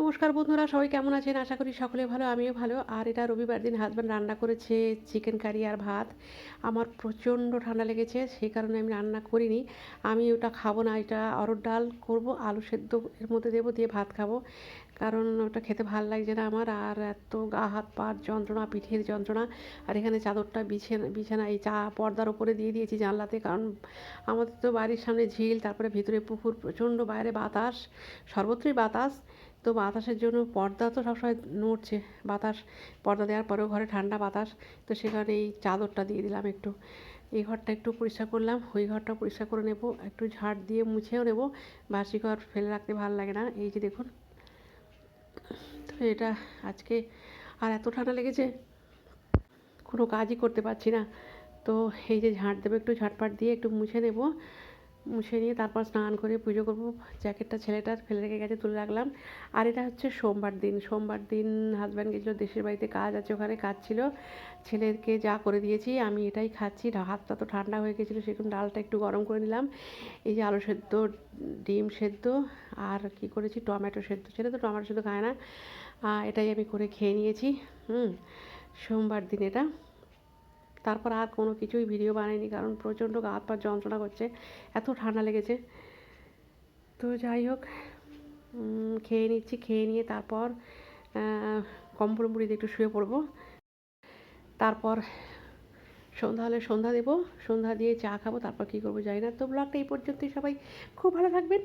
নমস্কার বন্ধুরা, সবাই কেমন আছেন? আশা করি সকলে ভালো, আমিও ভালো। আর এটা রবিবার দিন হাসব্যান্ড রান্না করেছে চিকেন কারি আর ভাত। আমার প্রচণ্ড ঠান্ডা লেগেছে, সেই কারণে আমি রান্না করিনি। আমি ওটা খাবো না, এটা অরহর ডাল করব, আলু সেদ্ধ এর মধ্যে দেবো, দিয়ে ভাত খাবো। কারণ ওটা খেতে ভাল লাগছে না আমার। আর এত গা হাত পার যন্ত্রণা, পিঠের যন্ত্রণা। আর এখানে চাদরটা বিছানা এই পর্দার ওপরে দিয়ে দিয়েছি জানলাতে, কারণ আমাদের তো বাড়ির সামনে ঝিল, তারপরে ভিতরে পুকুর, প্রচণ্ড বাইরে বাতাস, সর্বত্রই বাতাস। তো বাতাসের জন্য পর্দা তো সবসময় নড়ছে, বাতাস, পর্দা দেওয়ার পরেও ঘরে ঠান্ডা বাতাস। তো সে কারণে এই চাদরটা দিয়ে দিলাম একটু। এই ঘরটা একটু পরিষ্কার করলাম, ওই ঘরটা পরিষ্কার করে নেব, একটু ঝাড় দিয়ে মুছেও নেব। বাসি ঘর ফেলে রাখতে ভালো লাগে না। এই যে দেখুন, তো এটা আজকে আর এত ঠান্ডা লেগেছে, কোনো কাজই করতে পারছি না। তো এই যে ঝাঁট দেবো, একটু ঝাঁটপাট দিয়ে একটু মুছে নেব। মুছে নিয়ে তারপর স্নান করে পুজো করব। জ্যাকেটটা ছেলেটার ফেলে রেখে গেছে, তুলে রাখলাম। আর এটা হচ্ছে সোমবার দিন হাজব্যান্ড গেছিলো দেশের বাড়িতে, কাজ আছে, ওখানে কাজ ছিল। ছেলেকে যা করে দিয়েছি আমি এটাই খাচ্ছি। হাতটা তো ঠান্ডা হয়ে গেছিলো, সেরকম ডালটা একটু গরম করে নিলাম। এই যে আলু সেদ্ধ, ডিম সেদ্ধ, আর কি করেছি, টমেটো সেদ্ধ। ছেলে তো টমেটো সেদ্ধ খায় না, এটাই আমি করে খেয়ে নিয়েছি। সোমবার দিন এটা। তারপর আর কোনো কিছুই ভিডিও বানাইনি, কারণ প্রচণ্ড গা হাত পা যন্ত্রণা করছে, এত ঠান্ডা লেগেছে। তো যাই হোক, খেয়ে নিচ্ছি, খেয়ে নিয়ে তারপর কম্বল মুড়ি দিয়ে একটু শুয়ে পড়বো। তারপর সন্ধ্যা হলে সন্ধ্যা দেবো, সন্ধ্যা দিয়ে চা খাবো, তারপর কী করবো জানি না। তো ব্লগটা এই পর্যন্তই, সবাই খুব ভালো থাকবেন।